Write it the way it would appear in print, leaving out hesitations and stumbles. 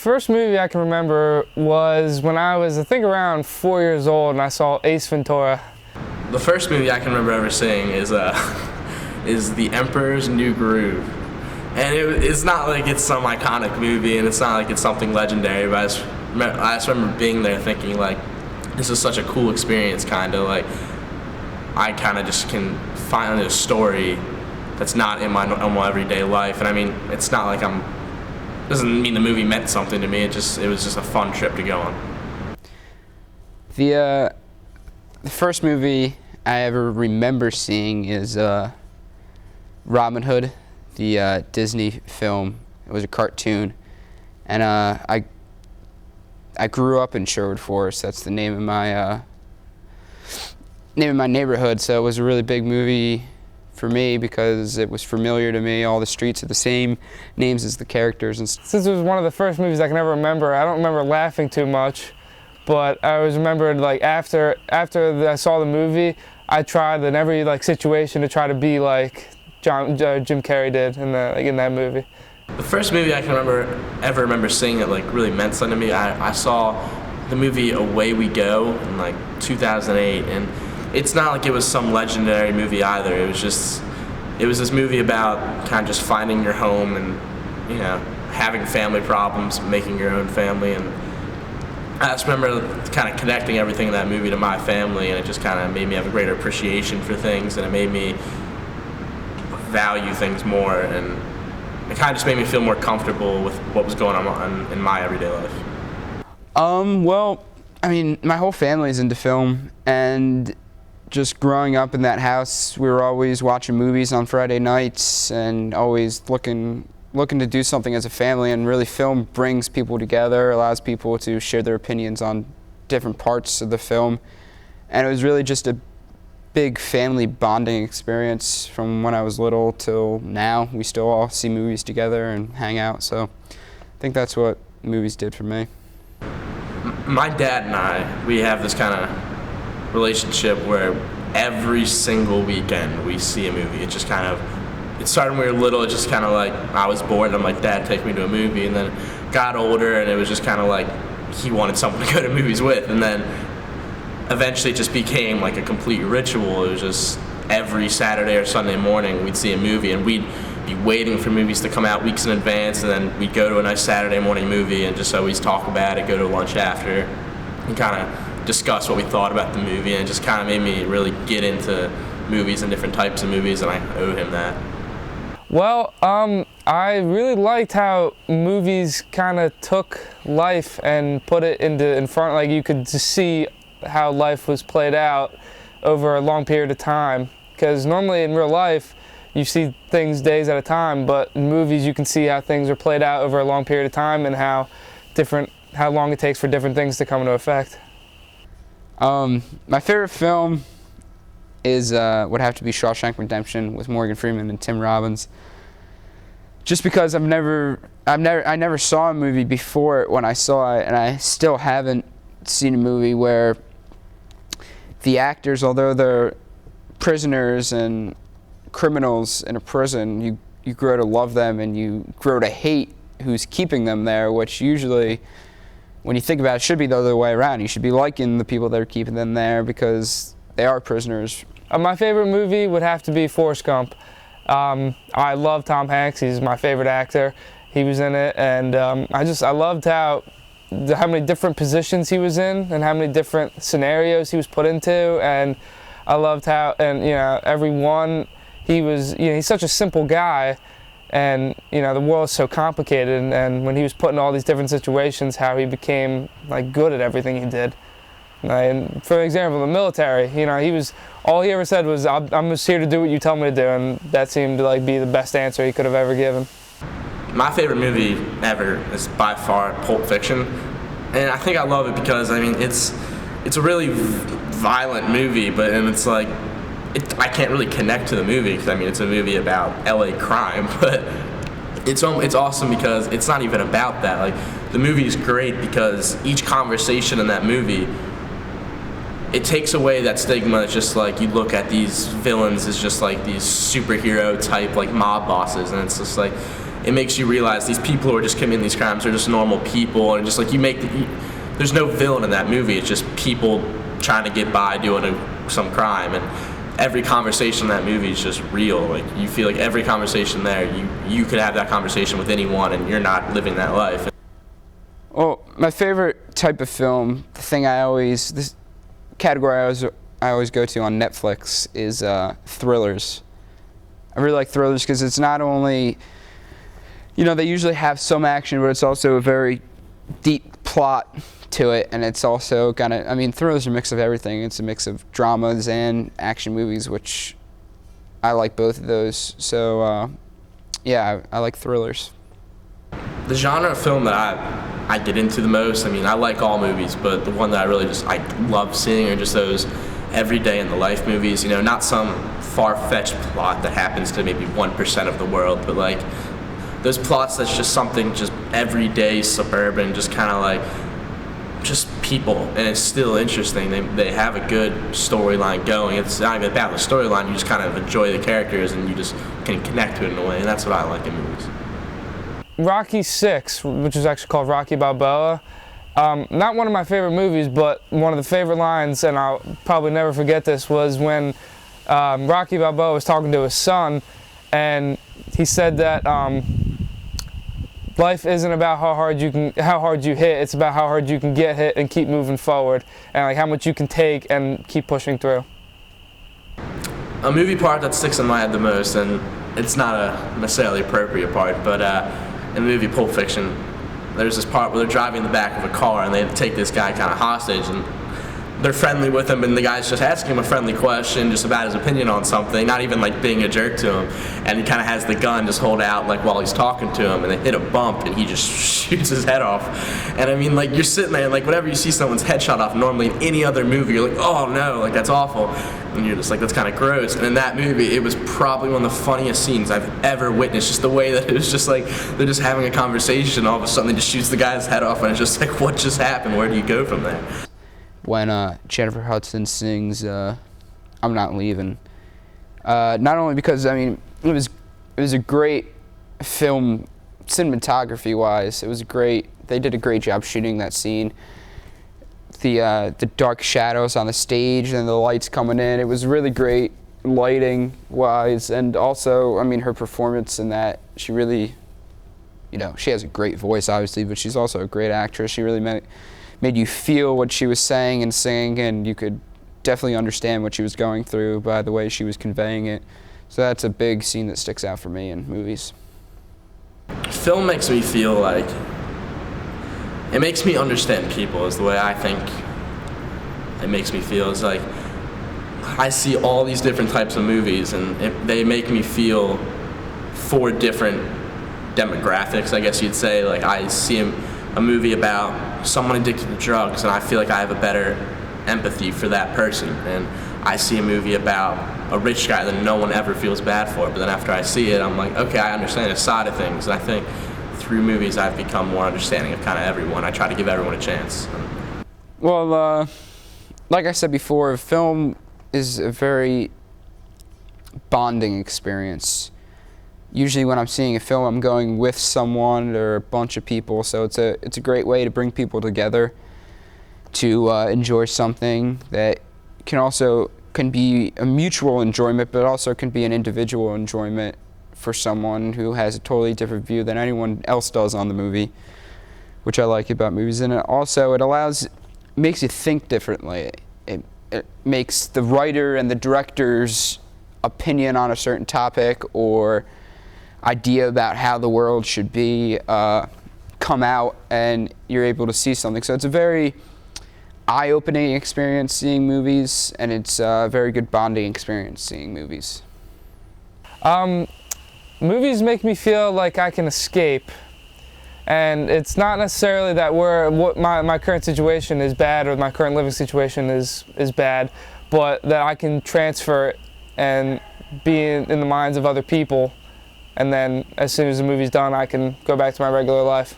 first movie I can remember was when I was, I think, around 4 years old, and I saw Ace Ventura. The first movie I can remember ever seeing is The Emperor's New Groove. And it's not like it's some iconic movie, and it's not like it's something legendary, but I just remember being there thinking, like, this is such a cool experience, kind of. Like, I kind of just can find a story that's not in my normal everyday life. And I mean, it's not like doesn't mean the movie meant something to me. It was just a fun trip to go on. The first movie I ever remember seeing is Robin Hood, the Disney film. It was a cartoon, and I grew up in Sherwood Forest. That's the name of my neighborhood. So it was a really big movie for me because it was familiar to me. All the streets are the same names as the characters. And since it was one of the first movies I can ever remember, I don't remember laughing too much, but I always remembered, like, after I saw the movie, I tried in every situation to try to be like Jim Carrey did in that movie. The first movie I can ever remember seeing that really meant something to me, I saw the movie Away We Go in 2008, and it's not like it was some legendary movie either. It was this movie about kind of just finding your home and, having family problems, making your own family. And I just remember kind of connecting everything in that movie to my family, and it just kind of made me have a greater appreciation for things, and it made me value things more, and it kind of just made me feel more comfortable with what was going on in my everyday life. Well, I mean, my whole family's into film, and just growing up in that house, we were always watching movies on Friday nights and always looking to do something as a family. And really, film brings people together, allows people to share their opinions on different parts of the film. And it was really just a big family bonding experience from when I was little till now. We still all see movies together and hang out. So I think that's what movies did for me. My dad and I, we have this kind of relationship where every single weekend we see a movie. It started when we were little. It just kind of like, I was bored and I'm like, Dad, take me to a movie. And then it got older and it was just kind of like he wanted someone to go to movies with. And then eventually it just became like a complete ritual. It was just every Saturday or Sunday morning we'd see a movie, and we'd be waiting for movies to come out weeks in advance, and then we'd go to a nice Saturday morning movie and just always talk about it, go to lunch after, and kind of discuss what we thought about the movie. And it just kind of made me really get into movies and different types of movies, and I owe him that. Well, I really liked how movies kind of took life and put it in front, like you could just see how life was played out over a long period of time. Because normally in real life, you see things days at a time, but in movies you can see how things are played out over a long period of time and how long it takes for different things to come into effect. My favorite film would have to be Shawshank Redemption with Morgan Freeman and Tim Robbins. Just because I never saw a movie before when I saw it, and I still haven't seen a movie where the actors, although they're prisoners and criminals in a prison, you grow to love them and you grow to hate who's keeping them there, which usually, when you think about it, should be the other way around. You should be liking the people that are keeping them there because they are prisoners. My favorite movie would have to be Forrest Gump. I love Tom Hanks. He's my favorite actor. He was in it, and I loved how many different positions he was in and how many different scenarios he was put into, and I loved how, and every one, he's such a simple guy, and the world is so complicated, and when he was put in all these different situations, how he became good at everything he did. And for example, the military, all he ever said was, I'm just here to do what you tell me to do, and that seemed to be the best answer he could have ever given. My favorite movie ever is by far Pulp Fiction, and I think I love it because it's a really violent movie, and it's like I can't really connect to the movie because it's a movie about LA crime, but it's awesome because it's not even about that. The movie is great because each conversation in that movie, it takes away that stigma. It's just you look at these villains as just these superhero type mob bosses, and it's just it makes you realize these people who are just committing these crimes are just normal people, and just like there's no villain in that movie. It's just people trying to get by doing some crime, and every conversation in that movie is just real. Like, you feel like every conversation there, you could have that conversation with anyone, and you're not living that life. Well, my favorite type of film, this category I always go to on Netflix is thrillers. I really like thrillers because it's not only, they usually have some action, but it's also a very deep plot to it, and it's also thrillers are a mix of everything. It's a mix of dramas and action movies, which I like both of those. So, I like thrillers. The genre of film that I get into the most, I like all movies, but the one that I love seeing are just those everyday in the life movies, not some far-fetched plot that happens to maybe 1% of the world, but like those plots that's just something just everyday suburban, just kind of like just people, and it's still interesting. They have a good storyline going. It's not even about the storyline, you just kind of enjoy the characters and you just can connect to it in a way, and that's what I like in movies. Rocky VI, which is actually called Rocky Balboa, not one of my favorite movies, but one of the favorite lines, and I'll probably never forget this, was when Rocky Balboa was talking to his son, and he said that life isn't about how hard you hit, it's about how hard you can get hit and keep moving forward, and like how much you can take and keep pushing through. A movie part that sticks in my head the most, and it's not a necessarily appropriate part, but in the movie Pulp Fiction, there's this part where they're driving in the back of a car and they take this guy kind of hostage, and they're friendly with him, and the guy's just asking him a friendly question just about his opinion on something, not even like being a jerk to him, and he kind of has the gun just hold out like while he's talking to him, and they hit a bump and he just shoots his head off. And like, you're sitting there and like whenever you see someone's head shot off, normally in any other movie you're like, oh no, like that's awful, and you're just like, that's kind of gross. And in that movie, it was probably one of the funniest scenes I've ever witnessed, just the way that it was just like they're just having a conversation, all of a sudden they just shoots the guy's head off, and it's just like, what just happened? Where do you go from there? When Jennifer Hudson sings "I'm Not Leaving," not only because it was a great film cinematography wise. It was great. They did a great job shooting that scene. The dark shadows on the stage and the lights coming in. It was really great lighting wise, and also her performance in that. She really, she has a great voice obviously, but she's also a great actress. She really made you feel what she was saying and singing, and you could definitely understand what she was going through by the way she was conveying it. So that's a big scene that sticks out for me in movies. Film makes me feel like, it makes me understand people, is the way I think it makes me feel. It's like, I see all these different types of movies, and they make me feel for different demographics, I guess you'd say. Like, I see a movie about someone addicted to drugs, and I feel like I have a better empathy for that person. And I see a movie about a rich guy that no one ever feels bad for, but then after I see it, I'm like, okay, I understand the side of things. And I think through movies, I've become more understanding of kind of everyone. I try to give everyone a chance. Well, like I said before, film is a very bonding experience. Usually when I'm seeing a film, I'm going with someone or a bunch of people, so it's a great way to bring people together to enjoy something that can be a mutual enjoyment, but also can be an individual enjoyment for someone who has a totally different view than anyone else does on the movie, which I like about movies. And it makes you think differently. It makes the writer and the director's opinion on a certain topic or idea about how the world should be come out, and you're able to see something. So it's a very eye-opening experience seeing movies, and it's a very good bonding experience seeing movies. Movies make me feel like I can escape, and it's not necessarily that my current situation is bad or my current living situation is bad, but that I can transfer it and be in the minds of other people, and then as soon as the movie's done, I can go back to my regular life.